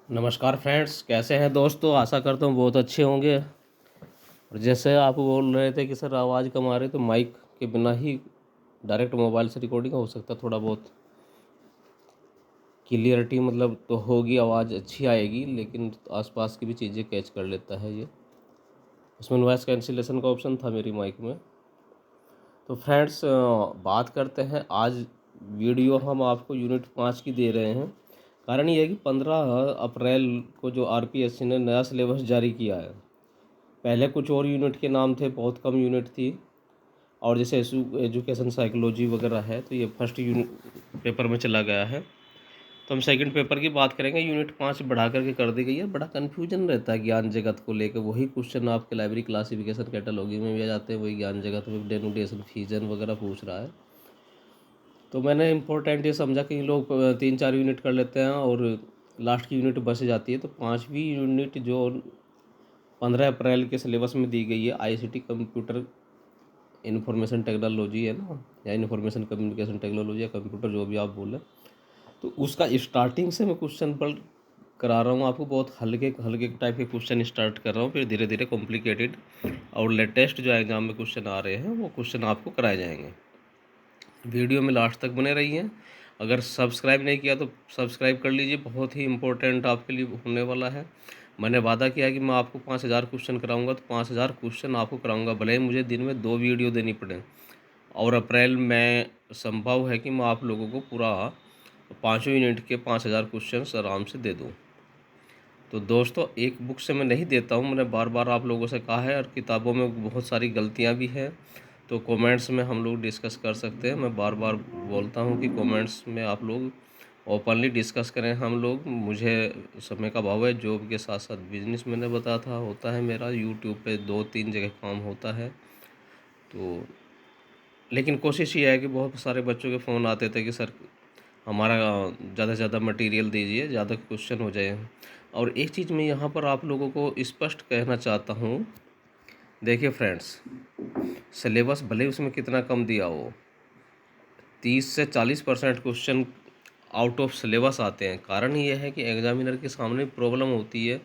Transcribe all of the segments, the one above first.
नमस्कार फ्रेंड्स, कैसे हैं दोस्तों। आशा करता हूँ बहुत अच्छे होंगे। और जैसे आप बोल रहे थे कि सर आवाज़ कम आ रही, तो माइक के बिना ही डायरेक्ट मोबाइल से रिकॉर्डिंग हो सकता, थोड़ा बहुत क्लियरिटी मतलब तो होगी, आवाज़ अच्छी आएगी, लेकिन आसपास की भी चीज़ें कैच कर लेता है ये। उसमें नॉइस कैंसिलेशन का ऑप्शन था मेरी माइक में। तो फ्रेंड्स, बात करते हैं आज। वीडियो हम आपको यूनिट 5 की दे रहे हैं। कारण ये है कि 15 अप्रैल को जो आरपीएससी ने नया सिलेबस जारी किया है। पहले कुछ और यूनिट के नाम थे, बहुत कम यूनिट थी। और जैसे एजुकेशन साइकोलॉजी वगैरह है, तो ये फर्स्ट यूनिट पेपर में चला गया है। तो हम सेकंड पेपर की बात करेंगे। यूनिट 5 बढ़ा करके कर दी गई है। बड़ा कन्फ्यूजन रहता है ज्ञान जगत को लेकर। वही क्वेश्चन आपके लाइब्रेरी क्लासिफिकेशन कैटलॉगी में भी आ जाते हैं, वही ज्ञान जगत में डेनोटेशन फीजन वगैरह पूछ रहा है। तो मैंने इम्पोर्टेंट ये समझा कि लोग 3-4 यूनिट कर लेते हैं और लास्ट की यूनिट बच जाती है। तो 5वीं यूनिट जो 15 अप्रैल के सिलेबस में दी गई है, आईसीटी कंप्यूटर इन्फॉर्मेशन टेक्नोलॉजी है ना, या इन्फॉर्मेशन कम्युनिकेशन टेक्नोलॉजी या कंप्यूटर, जो भी आप बोलें, तो उसका स्टार्टिंग से मैं क्वेश्चन पर करा रहा हूँ आपको। बहुत हल्के हल्के टाइप के क्वेश्चन स्टार्ट कर रहा हूँ, फिर धीरे धीरे कॉम्प्लिकेटेड और लेटेस्ट जो एग्जाम में क्वेश्चन आ रहे हैं वो क्वेश्चन आपको कराए जाएंगे। वीडियो में लास्ट तक बने रहिए। अगर सब्सक्राइब नहीं किया तो सब्सक्राइब कर लीजिए, बहुत ही इम्पोर्टेंट आपके लिए होने वाला है। मैंने वादा किया कि मैं आपको 5000 क्वेश्चन कराऊंगा, तो 5000 क्वेश्चन आपको कराऊंगा, भले ही मुझे दिन में 2 वीडियो देनी पड़े। और अप्रैल में संभव है कि मैं आप लोगों को पूरा 5 यूनिट के 5000 क्वेश्चन आराम से दे दूँ। तो दोस्तों, एक बुक से मैं नहीं देता हूँ, मैंने बार बार आप लोगों से कहा है, और किताबों में बहुत सारी गलतियाँ भी हैं। तो कमेंट्स में हम लोग डिस्कस कर सकते हैं। मैं बार बार बोलता हूँ कि कमेंट्स में आप लोग ओपनली डिस्कस करें। हम लोग, मुझे समय का अभाव है, जॉब के साथ साथ बिजनेस मैंने बताया था होता है मेरा, यूट्यूब पे 2-3 जगह काम होता है। तो लेकिन कोशिश ये है कि बहुत सारे बच्चों के फ़ोन आते थे कि सर हमारा ज़्यादा से ज़्यादा मटेरियल दीजिए, ज़्यादा क्वेश्चन हो जाए। और एक चीज़ मैं यहाँ पर आप लोगों को स्पष्ट कहना चाहता हूँ। देखिए फ्रेंड्स, सिलेबस भले ही उसमें कितना कम दिया हो, 30 से 40% क्वेश्चन आउट ऑफ सिलेबस आते हैं। कारण ये है कि एग्जामिनर के सामने प्रॉब्लम होती है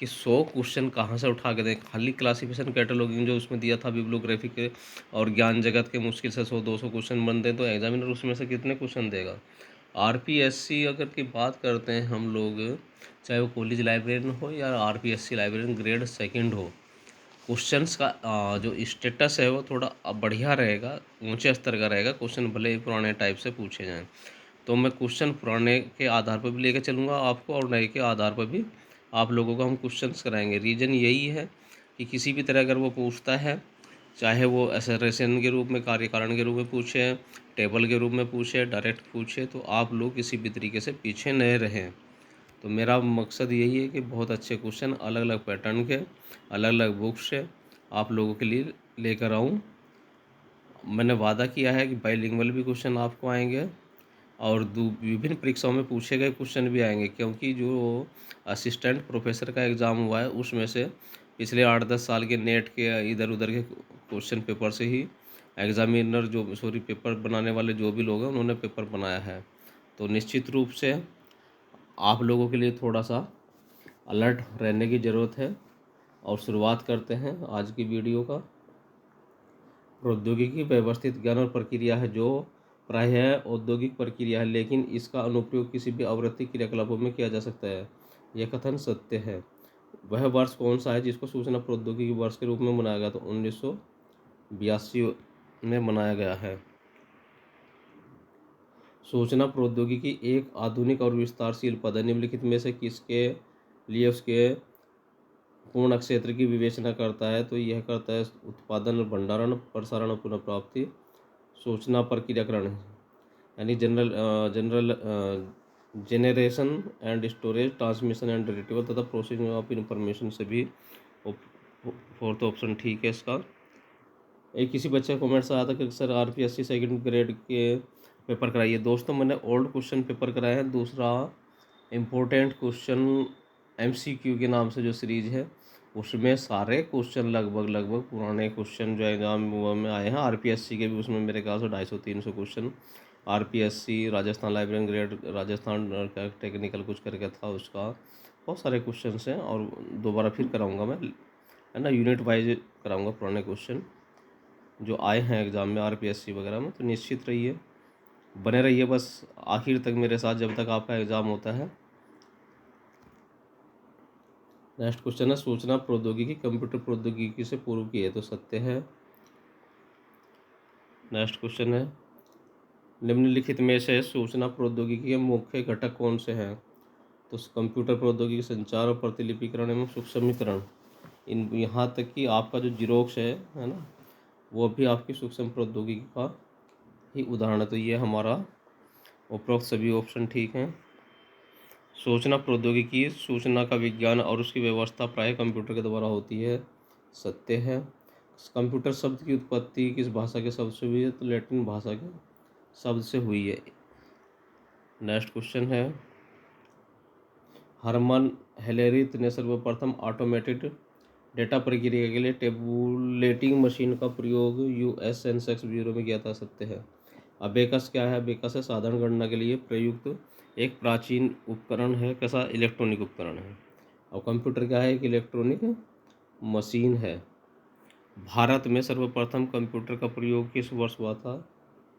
कि 100 क्वेश्चन कहाँ से उठा के दें। खाली क्लासिफिकेशन कैटलॉगिंग जो उसमें दिया था बिब्लियोग्राफी के और ज्ञान जगत के, मुश्किल से 100-200 क्वेश्चन बनते हैं, तो एग्जामिनर उसमें से कितने क्वेश्चन देगा। आरपीएससी अगर की बात करते हैं हम लोग, चाहे वो कॉलेज लाइब्रेरियन हो या आरपीएससी लाइब्रेरियन ग्रेड सेकंड हो, क्वेश्चंस का जो स्टेटस है वो थोड़ा बढ़िया रहेगा, ऊंचे स्तर का रहेगा। क्वेश्चन भले ही पुराने टाइप से पूछे जाएं, तो मैं क्वेश्चन पुराने के आधार पर भी लेकर चलूँगा आपको, और नए के आधार पर भी आप लोगों को हम क्वेश्चंस कराएंगे। रीज़न यही है कि किसी भी तरह अगर वो पूछता है, चाहे वो असर्टेशन के रूप में, कार्य कारण के रूप में पूछे, टेबल के रूप में पूछे, डायरेक्ट पूछे, तो आप लोग किसी भी तरीके से पीछे नहीं रहें। तो मेरा मकसद यही है कि बहुत अच्छे क्वेश्चन अलग अलग पैटर्न के, अलग अलग बुक से आप लोगों के लिए लेकर आऊँ। मैंने वादा किया है कि बाईलिंगुअल भी क्वेश्चन आपको आएंगे, और विभिन्न परीक्षाओं में पूछे गए क्वेश्चन भी आएंगे, क्योंकि जो असिस्टेंट प्रोफेसर का एग्ज़ाम हुआ है उसमें से पिछले 8-10 साल के नेट के इधर उधर के क्वेश्चन पेपर से ही एग्ज़ामिनर, जो सॉरी पेपर बनाने वाले जो भी लोग हैं, उन्होंने पेपर बनाया है। तो निश्चित रूप से आप लोगों के लिए थोड़ा सा अलर्ट रहने की ज़रूरत है। और शुरुआत करते हैं आज की वीडियो का। प्रौद्योगिकी व्यवस्थित ज्ञान और प्रक्रिया है जो प्रायः औद्योगिक प्रक्रिया है, लेकिन इसका अनुप्रयोग किसी भी आवृत्ति क्रियाकलापों में किया जा सकता है। यह कथन सत्य है। वह वर्ष कौन सा है जिसको सूचना प्रौद्योगिकी वर्ष के रूप में मनाया गया? तो 1982 में मनाया गया है। सूचना प्रौद्योगिकी एक आधुनिक और विस्तारशील पद है। निम्नलिखित में से किसके लिए उसके पूर्ण क्षेत्र की विवेचना करता है? तो यह करता है उत्पादन और भंडारण, प्रसारण और पुनः प्राप्ति, सूचना प्रक्रियाकरण, यानी general generation and storage, transmission and retrieval तथा प्रोसेसिंग ऑफ इंफॉर्मेशन से भी फोर्थ ऑप्शन ठीक है इसका। एक किसी बच्चे का कमेंट्स आया था कि सर आरपीएससी सेकंड ग्रेड के पेपर कराइए। दोस्तों, मैंने ओल्ड क्वेश्चन पेपर कराए हैं। दूसरा इम्पोर्टेंट क्वेश्चन एमसीक्यू के नाम से जो सीरीज है, उसमें सारे क्वेश्चन लगभग पुराने क्वेश्चन जो एग्जाम में आए हैं, आरपीएससी के भी उसमें मेरे ख्याल से 250-300 question RPSC Rajasthan library grade Rajasthan का टेक्निकल कुछ करके था उसका, बहुत सारे क्वेश्चन हैं और दोबारा फिर कराऊंगा मैं, है ना, यूनिट वाइज कराऊंगा पुराने क्वेश्चन जो आए हैं एग्ज़ाम में RPSC वगैरह में। तो निश्चित रहिए, बने रहिए बस आखिर तक मेरे साथ जब तक आपका एग्ज़ाम होता है। नेक्स्ट क्वेश्चन है, सूचना प्रौद्योगिकी कंप्यूटर प्रौद्योगिकी से पूर्व की है, तो सत्य है। नेक्स्ट क्वेश्चन है, निम्नलिखित में से सूचना प्रौद्योगिकी के मुख्य घटक कौन से हैं, तो कंप्यूटर प्रौद्योगिकी, संचार और प्रतिलिपिकरण एवं सूक्ष्मीकरण। इन यहाँ तक कि आपका जो जीरोक्स है ना, वो भी आपकी सूक्ष्म प्रौद्योगिकी का ही उदाहरण है। तो ये हमारा उपरोक्त सभी ऑप्शन ठीक हैं। सूचना प्रौद्योगिकी सूचना का विज्ञान और उसकी व्यवस्था प्रायः कंप्यूटर के द्वारा होती है, सत्य है। कंप्यूटर शब्द की उत्पत्ति किस भाषा के शब्द से हुई है, तो लैटिन भाषा के शब्द से हुई है। नेक्स्ट क्वेश्चन है, हरमन हेलेरिथ ने सर्वप्रथम ऑटोमेटेड डेटा प्रक्रिया के लिए टेबुलेटिंग मशीन का प्रयोग US सेंसेक्स ब्यूरो में किया था, सत्य है। अबेकस क्या है, अबेकस है साधारण गणना के लिए प्रयुक्त एक प्राचीन उपकरण है, कैसा, इलेक्ट्रॉनिक उपकरण है। और कंप्यूटर क्या है, एक इलेक्ट्रॉनिक मशीन है। भारत में सर्वप्रथम कंप्यूटर का प्रयोग किस वर्ष हुआ था,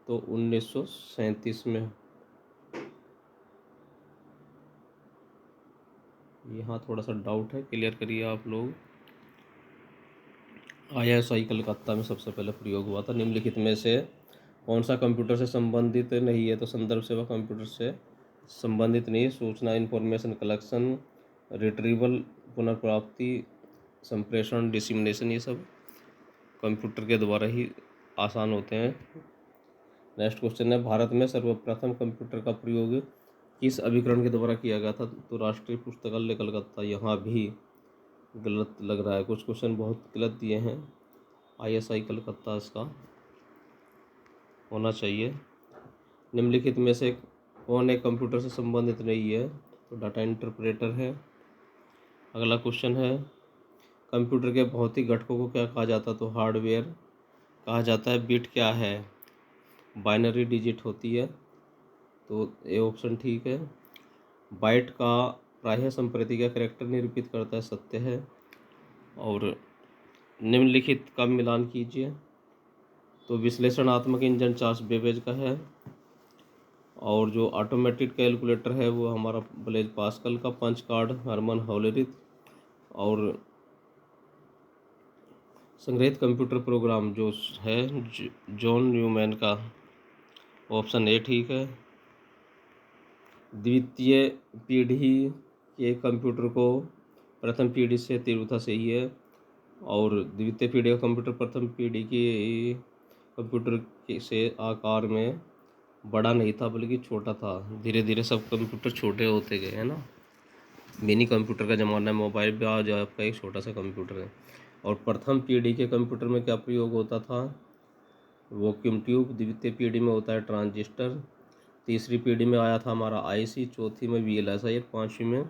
तो 1937 में। यहाँ थोड़ा सा डाउट है, क्लियर करिए आप लोग। ISI कलकत्ता में सबसे पहले प्रयोग हुआ था। निम्नलिखित में से कौन सा कंप्यूटर से संबंधित नहीं है, तो संदर्भ सेवा कंप्यूटर से संबंधित नहीं है। सूचना इंफॉर्मेशन कलेक्शन, रिट्रीवल, पुनर्प्राप्ति, संप्रेषण, डिसिमिनेशन, ये सब कंप्यूटर के द्वारा ही आसान होते हैं। नेक्स्ट क्वेश्चन है, भारत में सर्वप्रथम कंप्यूटर का प्रयोग किस अभिकरण के द्वारा किया गया था, तो राष्ट्रीय पुस्तकालय कलकत्ता। यहाँ भी गलत लग रहा है, कुछ क्वेश्चन बहुत गलत दिए हैं। ISI कलकत्ता इसका होना चाहिए। निम्नलिखित में से कौन एक कंप्यूटर से संबंधित नहीं है, तो डाटा इंटरप्रेटर है। अगला क्वेश्चन है, कंप्यूटर के भौतिक घटकों को क्या कहा जाता है, तो हार्डवेयर कहा जाता है। बिट क्या है, बाइनरी डिजिट होती है, तो ये ऑप्शन ठीक है। बाइट का प्रायः संप्रति का कैरेक्टर निरूपित करता है, सत्य है। और निम्नलिखित का मिलान कीजिए, तो विश्लेषणात्मक इंजन चार्ल्स बेबेज का है, और जो ऑटोमेटेड कैलकुलेटर है वो हमारा ब्लेज पास्कल का, पंच कार्ड हरमन हेलेरिथ, और संग्रहित कंप्यूटर प्रोग्राम जो है जॉन न्यूमैन का, ऑप्शन ए ठीक है। द्वितीय पीढ़ी के कंप्यूटर को प्रथम पीढ़ी से तीव्रता से ही है, और द्वितीय पीढ़ी का कंप्यूटर प्रथम पीढ़ी की कंप्यूटर से आकार में बड़ा नहीं था बल्कि छोटा था। धीरे धीरे सब कंप्यूटर छोटे होते गए, है ना। मिनी कंप्यूटर का ज़माना है, मोबाइल पे आज आपका एक छोटा सा कंप्यूटर है। और प्रथम पीढ़ी के कंप्यूटर में क्या प्रयोग होता था, वैक्यूम ट्यूब। द्वितीय पीढ़ी में होता है ट्रांजिस्टर। तीसरी पीढ़ी में आया था हमारा IC। चौथी में VLSI। पाँचवीं में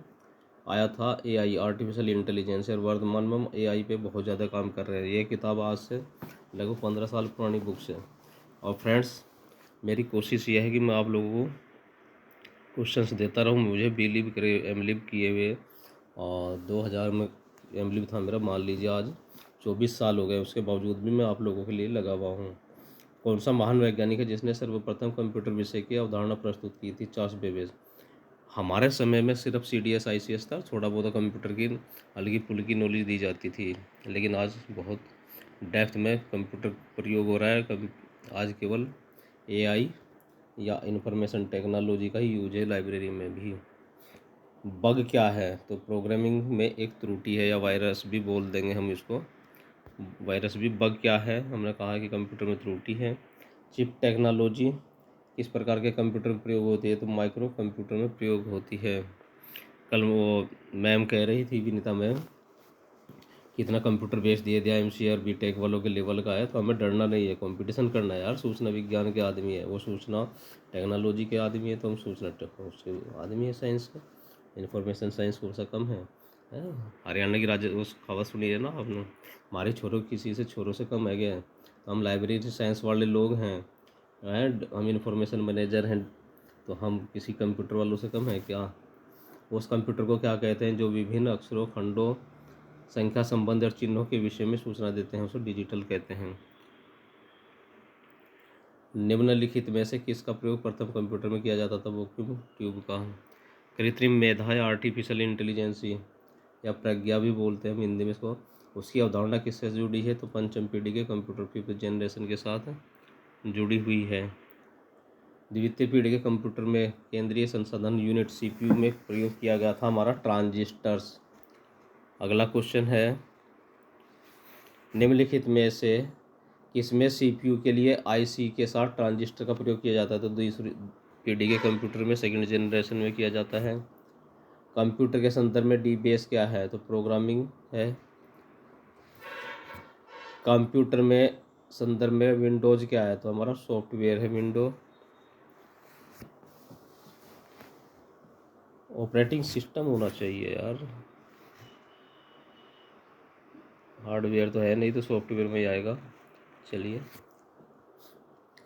आया था AI आर्टिफिशियल इंटेलिजेंस। और वर्तमान में हम AI पे बहुत ज़्यादा काम कर रहे हैं। ये किताब आज से लगभग 15 साल पुरानी बुक्स है। और फ्रेंड्स, मेरी कोशिश ये है कि मैं आप लोगों को क्वेश्चंस देता रहूँ। मुझे बिलीव करे, एमलिव किए हुए, और 2000 में एमलिव था मेरा, मान लीजिए आज 24 साल हो गए, उसके बावजूद भी मैं आप लोगों के लिए लगा हुआ हूँ। कौन सा महान वैज्ञानिक है जिसने सर्वप्रथम कंप्यूटर विषय की अवधारणा प्रस्तुत की थी, चार्ल्स बेबेज। हमारे समय में सिर्फ CDS ICS था, थोड़ा बहुत कंप्यूटर की हल्की फुल्की नॉलेज दी जाती थी, लेकिन आज बहुत डेप्थ में कंप्यूटर प्रयोग हो रहा है। आज केवल AI या इंफॉर्मेशन टेक्नोलॉजी का ही यूज है लाइब्रेरी में भी। बग क्या है, तो प्रोग्रामिंग में एक त्रुटि है, या वायरस भी बोल देंगे हम इसको, वायरस भी। बग क्या है, हमने कहा कि कंप्यूटर में त्रुटि है। चिप टेक्नोलॉजी किस प्रकार के कंप्यूटर में प्रयोग होती है, तो माइक्रो कंप्यूटर में प्रयोग होती है। कल वो मैम कह रही थी, विनीता मैम, कितना कंप्यूटर बेच दिए दिया MCA और BTech वालों के लेवल का है, तो हमें डरना नहीं है, कंपटीशन करना है यार। सूचना विज्ञान के आदमी है, वो सूचना टेक्नोलॉजी के आदमी है, तो हम सूचना उसके आदमी है, साइंस के। इन्फॉर्मेशन साइंस कौन सा कम है? हरियाणा की राज्य उस खबर सुनी है ना आपने, हमारे छोरों किसी से छोरों से कम है क्या? तो हम लाइब्रेरी साइंस वाले लोग हैं, एंड हम इंफॉर्मेशन मैनेजर हैं, तो हम किसी कंप्यूटर वालों से कम है क्या? उस कंप्यूटर को क्या कहते हैं जो विभिन्न अक्षरों, खंडों, संख्या, संबंध और चिन्हों के विषय में सूचना देते हैं, उसे डिजिटल कहते हैं। निम्नलिखित में से किसका प्रयोग प्रथम कंप्यूटर में किया जाता था? वैक्यूम ट्यूब का। कृत्रिम मेधा या आर्टिफिशियल इंटेलिजेंसी या प्रज्ञा भी बोलते हैं हम हिंदी में इसको, उसकी अवधारणा किससे जुड़ी है? तो पंचम पीढ़ी के कंप्यूटर, फिफ्थ जनरेशन के साथ जुड़ी हुई है। द्वितीय पीढ़ी के कंप्यूटर में केंद्रीय संसाधन यूनिट सीपीयू में प्रयोग किया गया था हमारा ट्रांजिस्टर्स। अगला क्वेश्चन है, निम्नलिखित में से किसमें सीपीयू के लिए आईसी के साथ ट्रांजिस्टर का प्रयोग किया जाता है? तो दूसरी पीढ़ी के कंप्यूटर में, सेकंड जनरेशन में किया जाता है। कंप्यूटर के संदर्भ में डी बेस क्या है? तो प्रोग्रामिंग है। कंप्यूटर में संदर्भ में विंडोज क्या है? तो हमारा सॉफ्टवेयर है विंडो। ऑपरेटिंग सिस्टम होना चाहिए यार, हार्डवेयर तो है नहीं, तो सॉफ्टवेयर में ही आएगा। चलिए,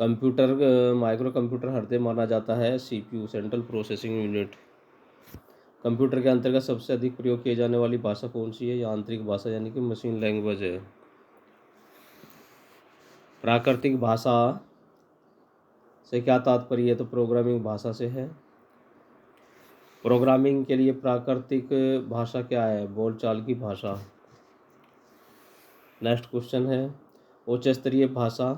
कंप्यूटर माइक्रो कंप्यूटर हृदय माना जाता है CPU, central processing unit. Computer के अंतर्गत सबसे अधिक प्रयोग किए जाने वाली भाषा कौन सी है? यांत्रिक भाषा यानी कि मशीन लैंग्वेज है। प्राकृतिक भाषा से क्या तात्पर्य है? तो प्रोग्रामिंग भाषा से है। प्रोग्रामिंग के लिए प्राकृतिक भाषा क्या है? बोलचाल की भाषा। नेक्स्ट क्वेश्चन है, उच्च स्तरीय भाषा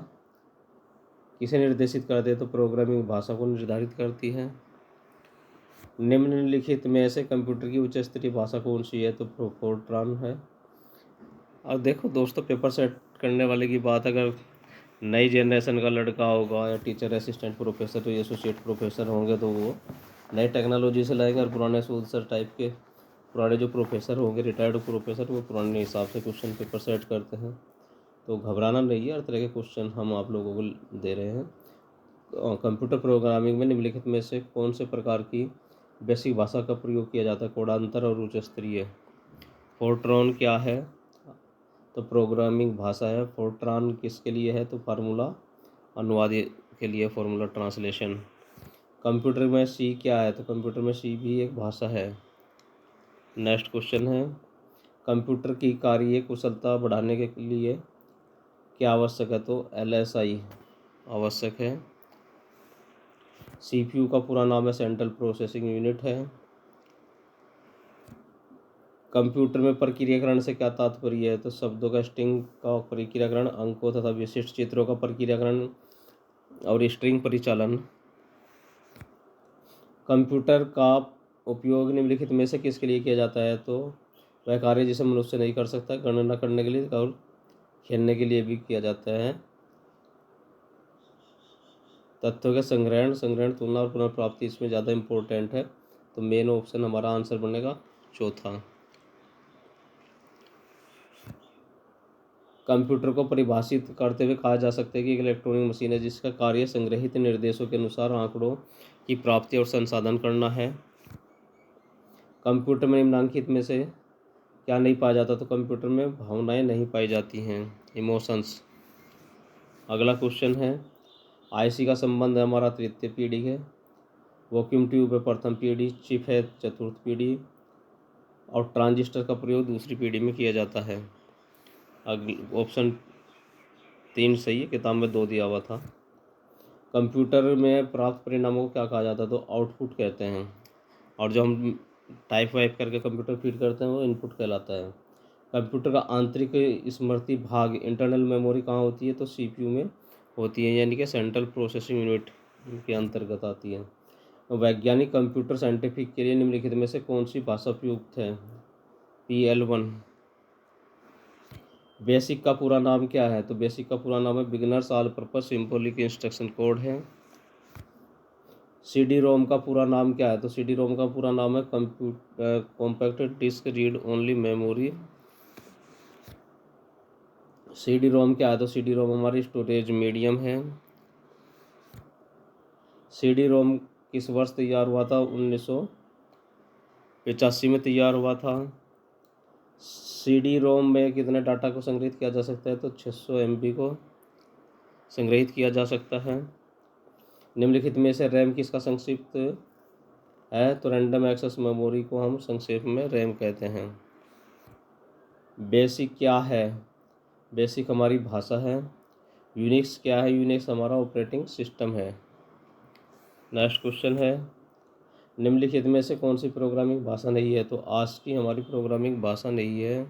किसे निर्देशित करते हैं? तो प्रोग्रामिंग भाषा को निर्धारित करती है। निम्नलिखित में से कंप्यूटर की उच्च स्तरीय भाषा कौन सी है? तो फोर्ट्रान है। अब देखो दोस्तों, पेपर सेट करने वाले की बात, अगर नई जनरेशन का लड़का होगा या टीचर असिस्टेंट प्रोफेसर तो एसोसिएट प्रोफेसर होंगे, तो वो नई टेक्नोलॉजी से लाएंगे, और पुराने सूद सर टाइप के पुराने जो प्रोफेसर होंगे, रिटायर्ड प्रोफेसर, वो पुराने हिसाब से क्वेश्चन पेपर सेट करते हैं। तो घबराना नहीं है, हर तरह के क्वेश्चन हम आप लोगों को दे रहे हैं। कंप्यूटर प्रोग्रामिंग में निम्नलिखित में से कौन से प्रकार की बेसिक भाषा का प्रयोग किया जाता है? कोडांतर और उच्च स्तरीय। फोर्ट्रॉन क्या है? तो प्रोग्रामिंग भाषा है। फोर्ट्रान किसके लिए है? तो फार्मूला अनुवाद के लिए, फार्मूला ट्रांसलेशन। कंप्यूटर में सी क्या है? तो कंप्यूटर में सी भी एक भाषा है। नेक्स्ट क्वेश्चन है, कंप्यूटर की कार्य कुशलता बढ़ाने के लिए क्या आवश्यक है? तो एलएसआई आवश्यक है। सीपीयू का पूरा नाम है सेंट्रल प्रोसेसिंग यूनिट है। कंप्यूटर में प्रक्रियाकरण से क्या तात्पर्य है? तो शब्दों का स्ट्रिंग का प्रक्रियाकरण, अंकों तथा विशिष्ट चित्रों का प्रक्रियाकरण और स्ट्रिंग परिचालन। कंप्यूटर का उपयोग निम्नलिखित में से किसके लिए किया जाता है? तो वह कार्य जिसे मनुष्य नहीं कर सकता, गणना करने के लिए और खेलने के लिए भी किया जाता है। तथ्यों के संग्रहण, तुलना और पुनर्प्राप्ति इसमें ज़्यादा इम्पोर्टेंट है, तो मेन ऑप्शन हमारा आंसर बनेगा चौथा। कंप्यूटर को परिभाषित करते हुए कहा जा सकता है कि एक इलेक्ट्रॉनिक मशीन है जिसका कार्य संग्रहित निर्देशों के अनुसार आंकड़ों की प्राप्ति और संसाधन करना है। कंप्यूटर में निम्नलिखित में से क्या नहीं पाया जाता? तो कंप्यूटर में भावनाएं नहीं पाई जाती हैं, इमोशंस। अगला क्वेश्चन है, आईसी का संबंध है हमारा तृतीय पीढ़ी है, वैक्यूम ट्यूब है प्रथम पीढ़ी, चिप है चतुर्थ पीढ़ी, और ट्रांजिस्टर का प्रयोग दूसरी पीढ़ी में किया जाता है। ऑप्शन 3 सही है, किताब में 2 दिया हुआ था। कंप्यूटर में प्राप्त परिणामों को क्या कहा जाता है? तो आउटपुट कहते हैं, और जो हम टाइप वाइप करके कंप्यूटर फीड करते हैं वो इनपुट कहलाता है। कंप्यूटर का आंतरिक स्मृति भाग, इंटरनल मेमोरी कहाँ होती है? तो सीपीयू में होती है, यानी कि सेंट्रल प्रोसेसिंग यूनिट के अंतर्गत आती है। वैज्ञानिक कंप्यूटर साइंटिफिक के लिए निम्नलिखित में से कौन सी भाषा प्रयुक्त है? PL1। बेसिक का पूरा नाम क्या है? तो बेसिक का पूरा नाम है beginners all purpose symbolic instruction code है। CD रोम का पूरा नाम क्या है? तो CD रोम का पूरा नाम है compact disc read only memory. CD ROM क्या है? तो CD रोम हमारी स्टोरेज मीडियम है। CD रोम किस वर्ष तैयार हुआ था? 1985 में तैयार हुआ था। CD रोम में कितने डाटा को संग्रहित किया जा सकता है? तो 600 MB को संग्रहित किया जा सकता है। निम्नलिखित में से रैम किसका संक्षिप्त है? तो रैंडम एक्सेस मेमोरी को हम संक्षेप में रैम कहते हैं। बेसिक क्या है? बेसिक हमारी भाषा है। यूनिक्स क्या है? यूनिक्स हमारा ऑपरेटिंग सिस्टम है। नेक्स्ट क्वेश्चन है, निम्नलिखित में से कौन सी प्रोग्रामिंग भाषा नहीं है? तो आस्की हमारी प्रोग्रामिंग भाषा नहीं है।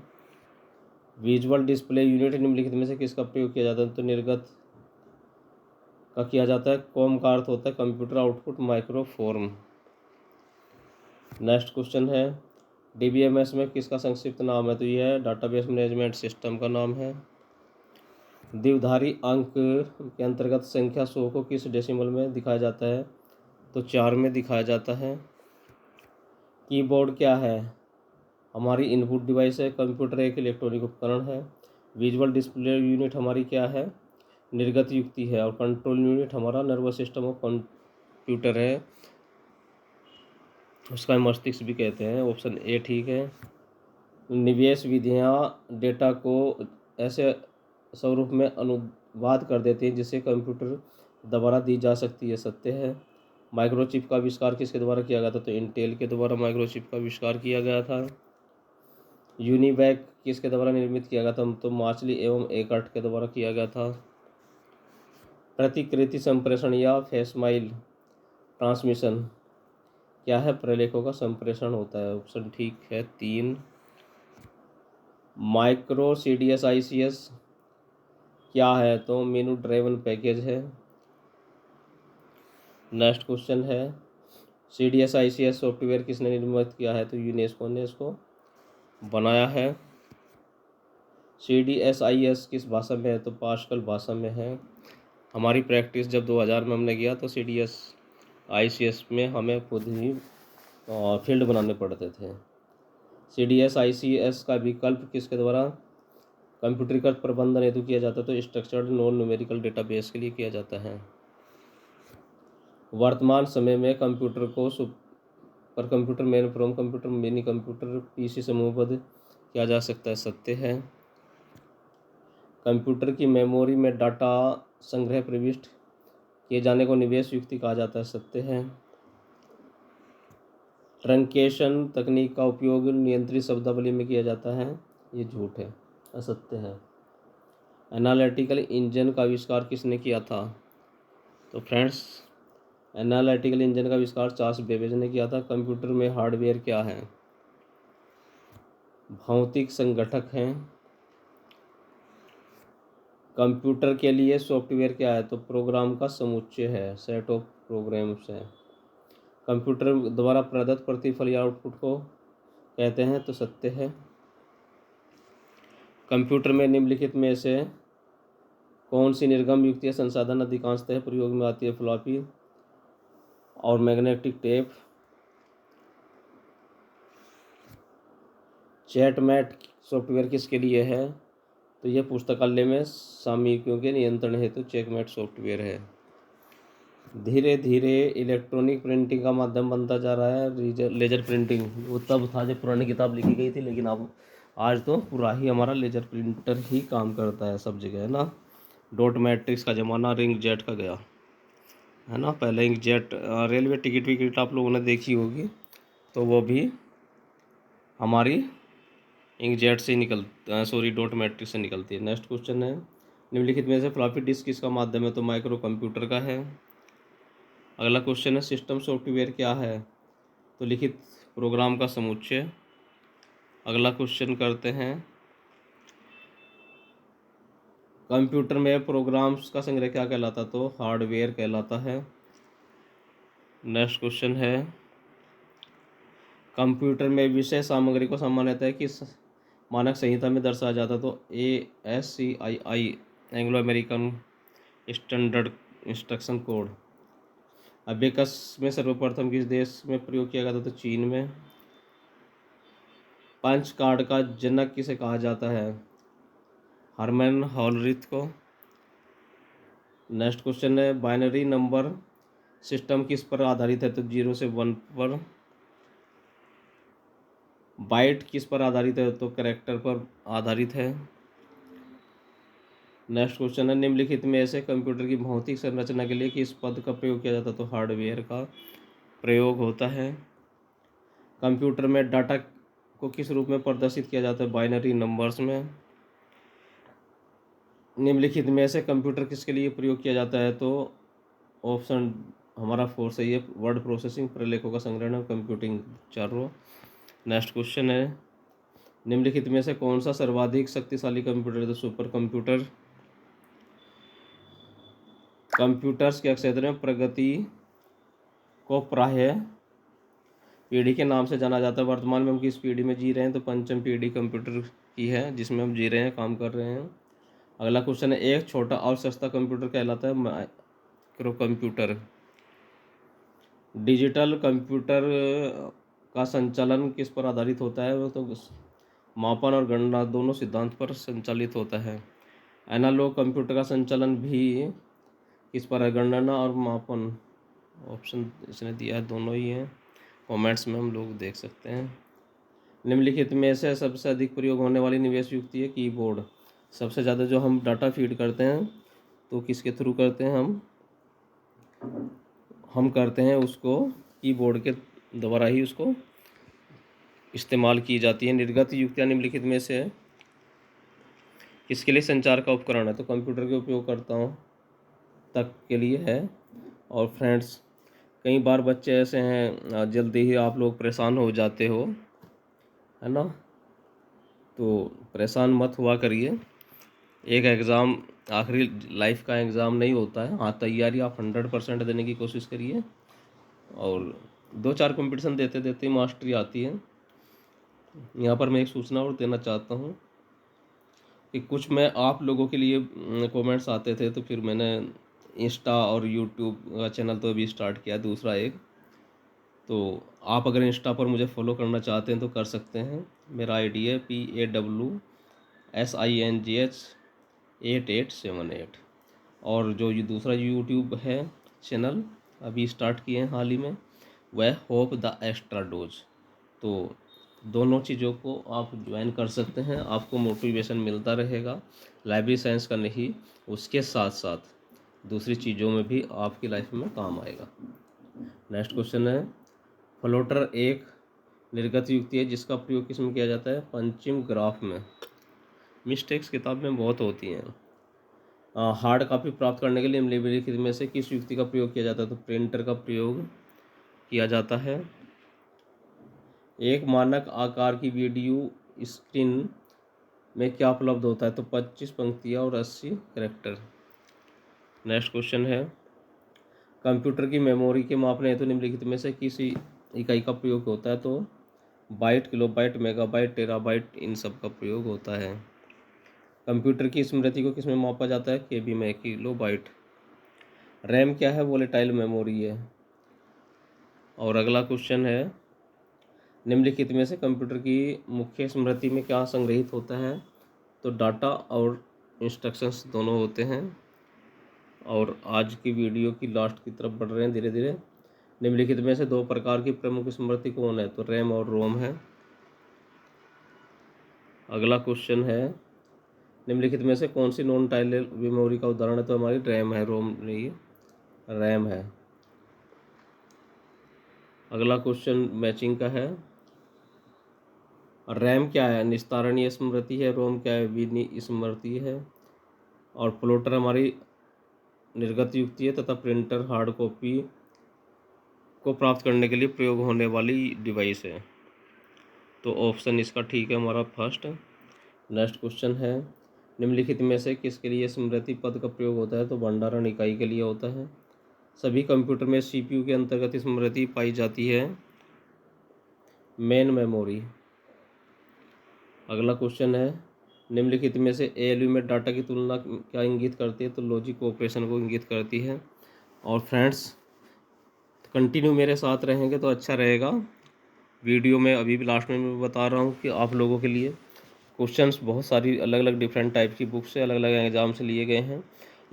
विजुअल डिस्प्ले यूनिट निम्नलिखित में से किसका प्रयोग किया जाता है? तो निर्गत का किया जाता है। कॉम का अर्थ होता है कंप्यूटर आउटपुट माइक्रोफॉर्म। नेक्स्ट क्वेश्चन है, डीबीएमएस में किसका संक्षिप्त नाम है? तो यह डाटाबेस मैनेजमेंट सिस्टम का नाम है। द्विधारी अंक के अंतर्गत संख्या 100 को किस डेसिमल में दिखाया जाता है? तो 4 में दिखाया जाता है। कीबोर्ड क्या है? हमारी इनपुट डिवाइस है। कंप्यूटर एक इलेक्ट्रॉनिक उपकरण है। विजुअल डिस्प्ले यूनिट हमारी क्या है? निर्गत युक्ति है। और कंट्रोल यूनिट हमारा नर्वस सिस्टम ऑफ कंप्यूटर है, उसका मस्तिष्क भी कहते हैं। ऑप्शन ए ठीक है। निवेश विधियाँ डेटा को ऐसे स्वरूप में अनुवाद कर देती हैं जिसे कंप्यूटर द्वारा दी जा सकती है, सत्य है। माइक्रोचिप का आविष्कार किसके द्वारा किया गया था? तो इंटेल के द्वारा माइक्रोचिप का आविष्कार किया गया था। यूनिवैक किसके द्वारा निर्मित किया गया था? तो मार्शली एवं एकर्ट के द्वारा किया गया था। प्रतिकृति संप्रेषण या फेसमाइल ट्रांसमिशन क्या है? प्रलेखों का संप्रेषण होता है। ऑप्शन ठीक है 3। माइक्रो CDS ICS क्या है? तो मेनू ड्राइवन पैकेज है। नेक्स्ट क्वेश्चन है, CDS ICS सॉफ्टवेयर किसने निर्मित किया है? तो यूनेस्को ने इसको बनाया है। CDSIS किस भाषा में है? तो पास्कल भाषा में है। हमारी प्रैक्टिस जब 2000 में हमने किया तो CDS ICS में हमें खुद ही फील्ड बनाने पड़ते थे। CDS ICS का विकल्प किसके द्वारा कंप्यूटरीकृत प्रबंधन हेतु किया जाता है? तो स्ट्रक्चर्ड नॉन न्यूमेरिकल डेटाबेस के लिए किया जाता है। वर्तमान समय में कंप्यूटर को super computer, main from computer, mini computer, PC समूहबद्ध किया जा सकता है, सत्य है। कंप्यूटर की मेमोरी में डाटा संग्रह प्रविष्ट किए जाने को निवेश युक्ति कहा जाता है, सत्य है। ट्रंकेशन तकनीक का उपयोग नियंत्रित शब्दावली में किया जाता है, ये झूठ है, असत्य है। एनालिटिकल इंजन का आविष्कार किसने किया था? तो फ्रेंड्स, एनालिटिकल इंजन का आविष्कार चार्ल्स बेबेज ने किया था। कंप्यूटर में हार्डवेयर क्या है? भौतिक संगठक हैं। कंप्यूटर के लिए सॉफ्टवेयर क्या है? तो प्रोग्राम का समुच्चय है, सेट ऑफ प्रोग्राम्स है। कंप्यूटर द्वारा प्रदत्त प्रतिफल या आउटपुट को कहते हैं, तो सत्य है। कंप्यूटर में निम्नलिखित में से कौन सी निर्गम युक्त या संसाधन अधिकांशतः प्रयोग में आती है? फ्लॉपी और मैग्नेटिक टेप। चैटमैट सॉफ्टवेयर किसके लिए है? तो यह पुस्तकालय में सामयिकियों के नियंत्रण हेतु चेकमेट सॉफ्टवेयर है। धीरे धीरे इलेक्ट्रॉनिक प्रिंटिंग का माध्यम बनता जा रहा है। लेजर प्रिंटिंग वो तब था जब पुरानी किताब लिखी गई थी, लेकिन अब आज तो पूरा ही हमारा लेजर प्रिंटर ही काम करता है सब जगह, है ना। डॉट मैट्रिक्स का ज़माना रिंग जेट का गया, है ना। पहले इंक जेट रेलवे टिकट विकट आप लोगों ने देखी होगी, तो वो भी हमारी इंक जेट से डॉट मैट्रिक्स से निकलती है। नेक्स्ट क्वेश्चन है, निम्नलिखित में से फ्लॉपी डिस्क किसका माध्यम है? तो माइक्रो कंप्यूटर का है। अगला क्वेश्चन है, सिस्टम सॉफ्टवेयर क्या है? तो लिखित प्रोग्राम का समुच्चय। अगला क्वेश्चन करते हैं, कंप्यूटर में प्रोग्राम्स का संग्रह क्या कहलाता? तो हार्डवेयर कहलाता है। नेक्स्ट क्वेश्चन है, कंप्यूटर में विषय सामग्री को सामान्यतः किस मानक संहिता में दर्शाया जाता? तो ASCII Anglo American standard instruction code. Abacus में सर्वप्रथम किस देश में प्रयोग किया गया था? तो चीन में। पंच कार्ड का जनक किसे कहा जाता है? हरमन हॉलरिथ को। नेक्स्ट क्वेश्चन है, बाइनरी नंबर सिस्टम किस पर आधारित है? तो 0 से 1 पर। बाइट किस पर आधारित है? तो कैरेक्टर पर आधारित है। नेक्स्ट क्वेश्चन है, निम्नलिखित में ऐसे कंप्यूटर की भौतिक संरचना के लिए किस पद का प्रयोग किया जाता है? तो हार्डवेयर का प्रयोग होता है। कंप्यूटर में डाटा को किस रूप में प्रदर्शित किया जाता है? बाइनरी नंबर्स में। निम्नलिखित में से कंप्यूटर किसके लिए प्रयोग किया जाता है? तो ऑप्शन हमारा 4 सही है, वर्ड प्रोसेसिंग, प्रलेखों का संग्रहण और कंप्यूटिंग, चारों। नेक्स्ट क्वेश्चन है, निम्नलिखित में से कौन सा सर्वाधिक शक्तिशाली कंप्यूटर है? तो सुपर कंप्यूटर। कंप्यूटर्स के क्षेत्र में प्रगति को प्रायः पीढ़ी के नाम से जाना जाता है। वर्तमान में हम किस पीढ़ी में जी रहे हैं? तो पंचम पीढ़ी कंप्यूटर की है जिसमें हम जी रहे हैं, काम कर रहे हैं। अगला क्वेश्चन है, एक छोटा और सस्ता कंप्यूटर कहलाता है माइक्रो कंप्यूटर। डिजिटल कंप्यूटर का संचालन किस पर आधारित होता है? वो तो मापन और गणना दोनों सिद्धांत पर संचालित होता है। एनालॉग कंप्यूटर का संचालन भी किस पर है? गणना और मापन। ऑप्शन इसने दिया है, दोनों ही हैं, कमेंट्स में हम लोग देख सकते हैं। निम्नलिखित में से सबसे अधिक प्रयोग होने वाली निवेश युक्ति है कीबोर्ड। सबसे ज़्यादा जो हम डाटा फीड करते हैं तो किसके थ्रू करते हैं? हम करते हैं उसको कीबोर्ड के द्वारा ही उसको इस्तेमाल की जाती है। निर्गत युक्तियाँ निम्नलिखित में से किसके लिए संचार का उपकरण है? तो कंप्यूटर के उपयोगकर्ताओं तक के लिए है। और फ्रेंड्स, कई बार बच्चे ऐसे हैं, जल्दी ही आप लोग परेशान हो जाते हो, है ना, तो परेशान मत हुआ करिए। एक एग्ज़ाम आखिरी लाइफ का एग्ज़ाम नहीं होता है। हाँ, तैयारी आप 100% देने की कोशिश करिए और 2-4 कंपटीशन देते देते ही मास्टरी आती है। यहाँ पर मैं एक सूचना और देना चाहता हूँ कि कुछ मैं आप लोगों के लिए कमेंट्स आते थे, तो फिर मैंने इंस्टा और यूट्यूब का चैनल तो अभी स्टार्ट किया दूसरा एक। तो आप अगर इंस्टा पर मुझे फॉलो करना चाहते हैं तो कर सकते हैं। मेरा आईडी है PAWSINGH8878। और जो ये दूसरा यूट्यूब है चैनल अभी स्टार्ट किए हैं हाल ही में, वह होप द एक्स्ट्रा डोज। तो दोनों चीज़ों को आप ज्वाइन कर सकते हैं, आपको मोटिवेशन मिलता रहेगा। लाइब्रेरी साइंस का नहीं, उसके साथ साथ दूसरी चीज़ों में भी आपकी लाइफ में काम आएगा। नेक्स्ट क्वेश्चन है, फ्लोटर एक निर्गत युक्ति है जिसका प्रयोग किस में किया जाता है? पंचिंग ग्राफ में। मिस्टेक्स किताब में बहुत होती हैं। हार्ड कॉपी प्राप्त करने के लिए निम्नलिखित में से किस युक्ति का प्रयोग किया जाता है? तो प्रिंटर का प्रयोग किया जाता है। एक मानक आकार की वीडियो स्क्रीन में क्या उपलब्ध होता है? तो 25 पंक्तियाँ और 80 कैरेक्टर। नेक्स्ट क्वेश्चन है, कंप्यूटर की मेमोरी के मापने हेतु निम्नलिखित में से किसी इकाई का प्रयोग होता है? तो बाइट, किलोबाइट, मेगाबाइट, टेराबाइट, इन सब का प्रयोग होता है। कंप्यूटर की स्मृति को किस में मापा जाता है? केबी में, किलोबाइट। रैम क्या है? वोलेटाइल मेमोरी है। और अगला क्वेश्चन है, निम्नलिखित में से कंप्यूटर की मुख्य स्मृति में क्या संग्रहित होता है? तो डाटा और इंस्ट्रक्शंस दोनों होते हैं। और आज की वीडियो की लास्ट की तरफ बढ़ रहे हैं धीरे धीरे। निम्नलिखित में से दो प्रकार की प्रमुख स्मृति कौन है? तो रैम और रोम है। अगला क्वेश्चन है, निम्नलिखित में से कौन सी नॉन टाइलेबल मेमोरी का उदाहरण है? तो हमारी रैम है, रोम नहीं, रैम है। अगला क्वेश्चन मैचिंग का है, रैम क्या है? निस्तारणीय स्मृति है। रोम क्या है? विस्मृति है। और प्लॉटर हमारी निर्गत युक्ति है तथा प्रिंटर हार्ड कॉपी को प्राप्त करने के लिए प्रयोग होने वाली डिवाइस है। तो ऑप्शन इसका ठीक है हमारा फर्स्ट। नेक्स्ट क्वेश्चन है, निम्नलिखित में से किसके लिए स्मृति पद का प्रयोग होता है? तो भंडारण इकाई के लिए होता है। सभी कंप्यूटर में सीपीयू के अंतर्गत स्मृति पाई जाती है, मेन मेमोरी। अगला क्वेश्चन है, निम्नलिखित में से एएलयू में डाटा की तुलना क्या इंगित करती है? तो लॉजिक ऑपरेशन को इंगित करती है। और फ्रेंड्स, कंटिन्यू मेरे साथ रहेंगे तो अच्छा रहेगा। वीडियो में अभी भी लास्ट में मैं बता रहा हूँ कि आप लोगों के लिए क्वेश्चंस बहुत सारी अलग अलग डिफरेंट टाइप की बुक से अलग अलग एग्ज़ाम से लिए गए हैं।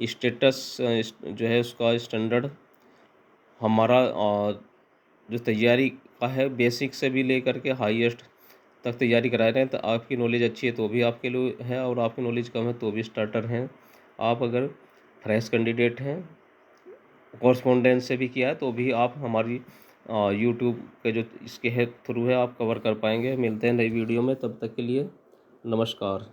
स्टेटस जो है उसका स्टैंडर्ड हमारा जो तैयारी का है, बेसिक से भी लेकर के हाईएस्ट तक तैयारी करा रहे हैं। तो आपकी नॉलेज अच्छी है तो भी आपके लिए है, और आपकी नॉलेज कम है तो भी स्टार्टर हैं। आप अगर फ्रेश कैंडिडेट हैं, कॉरस्पॉन्डेंस से भी किया है, तो भी आप हमारी यूट्यूब के जो इसके है थ्रू है आप कवर कर पाएंगे। मिलते हैं नई वीडियो में, तब तक के लिए नमस्कार।